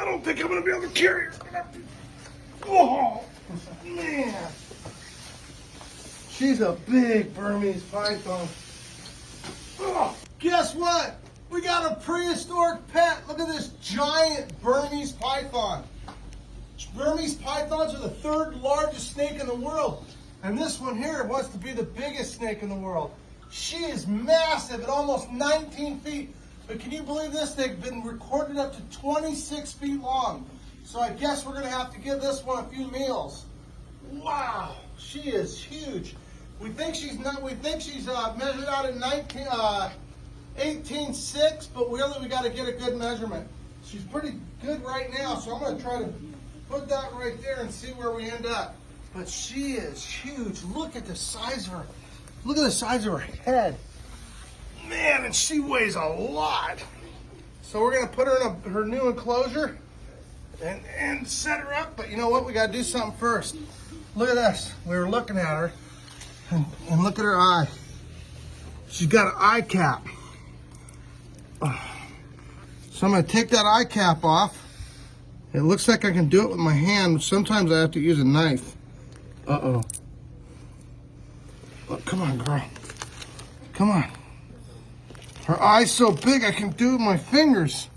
I don't think I'm gonna be able to carry her. Oh, man. She's a big Burmese python. Oh, guess what? We got a prehistoric pet. Look at this giant Burmese python. Burmese pythons are the third largest snake in the world. And this one here wants to be the biggest snake in the world. She is massive at almost 19 feet. But can you believe this thing has been recorded up to 26 feet long? So I guess we're going to have to give this one a few meals. Wow, she is huge. We think she's measured out in 18.6, but really we got to get a good measurement. She's pretty good right now, so I'm going to try to put that right there and see where we end up. But she is huge. Look at the size of her. Look at the size of her head. Man, and she weighs a lot. So we're going to put her in her new enclosure and set her up. But you know what? We got to do something first. Look at this. We were looking at her, and look at her eye. She's got an eye cap. So I'm going to take that eye cap off. It looks like I can do it with my hand. Sometimes I have to use a knife. Uh-oh. Oh, come on, girl. Come on. Her eye's so big I can do it with my fingers.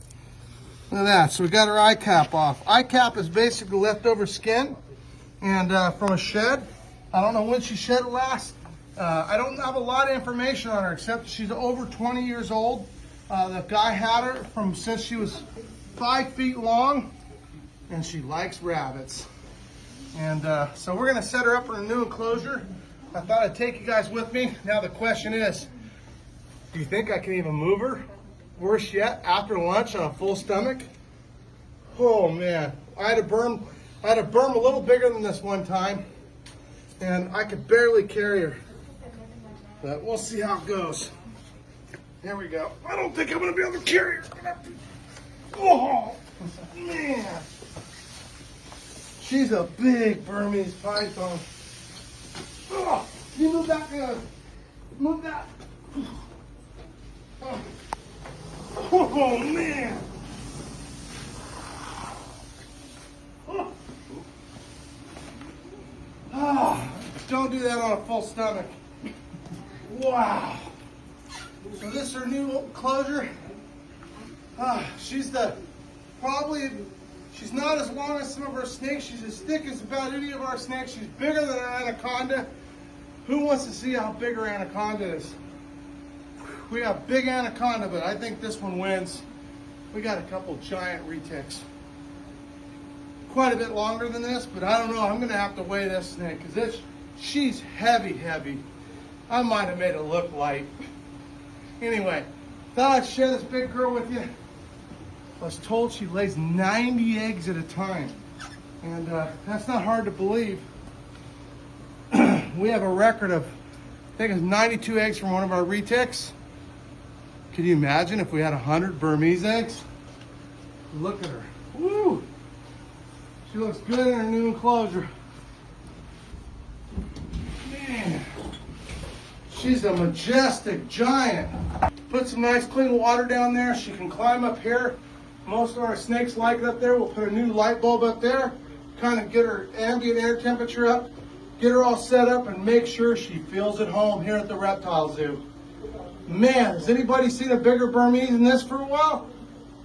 Look at that. So we got her eye cap off. Eye cap is basically leftover skin and from a shed. I don't know when she shed it last. I don't have a lot of information on her except she's over 20 years old. The guy had her from since she was 5 feet long, and she likes rabbits. And so we're going to set her up in a new enclosure. I thought I'd take you guys with me. Now the question is, do you think I can even move her? Worse yet, after lunch on a full stomach? Oh man, I had a burm a little bigger than this one time, and I could barely carry her. But we'll see how it goes. Here we go. I don't think I'm gonna be able to carry her. Oh man, she's a big Burmese python. Oh, you move that, move that. Oh man! Oh, don't do that on a full stomach. Wow! So this is her new enclosure. She's not as long as some of our snakes. She's as thick as about any of our snakes. She's bigger than an anaconda. Who wants to see how big her anaconda is? We got big anaconda, but I think this one wins. We got a couple giant retics. Quite a bit longer than this, but I don't know. I'm gonna have to weigh this snake because she's heavy. I might have made it look light. Anyway, thought I'd share this big girl with you. I was told she lays 90 eggs at a time, and that's not hard to believe. We have a record of, I think it's 92 eggs from one of our retics. Can you imagine if we had 100 Burmese eggs? Look at her. Woo! She looks good in her new enclosure. Man, she's a majestic giant. Put some nice clean water down there. She can climb up here. Most of our snakes like it up there. We'll put a new light bulb up there, kind of get her ambient air temperature up, get her all set up, and make sure she feels at home here at the reptile zoo. Man, has anybody seen a bigger Burmese than this for a while?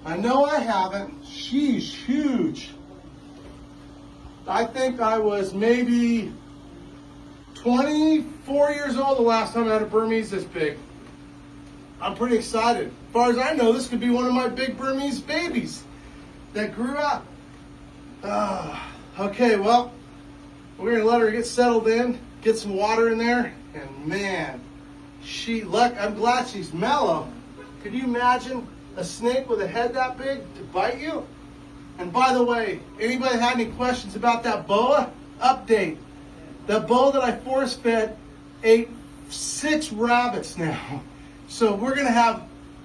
I know I haven't. She's huge. I think I was maybe 24 years old the last time I had a Burmese this big. I'm pretty excited. As far as I know, this could be one of my big Burmese babies that grew up. Okay, well, we're gonna let her get settled in, get some water in there, and man, I'm glad she's mellow. Could you imagine a snake with a head that big to bite you? And by the way, anybody had any questions about that boa? Update. The boa that I force fed ate 6 rabbits now. So we're gonna have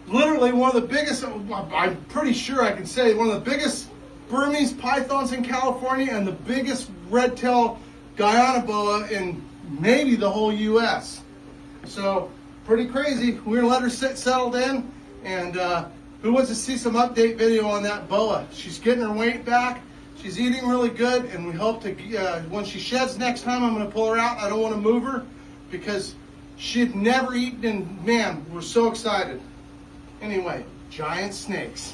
literally one of the biggest, I'm pretty sure I can say, one of the biggest Burmese pythons in California and the biggest red-tailed Guyana boa in maybe the whole US. So pretty crazy. We're gonna let her sit settled in, and Who wants to see some update video on that boa? She's getting her weight back. She's eating really good, and we hope to, when she sheds next time, I'm going to pull her out. I don't want to move her because she'd never eaten, and man, we're so excited. Anyway, giant snakes.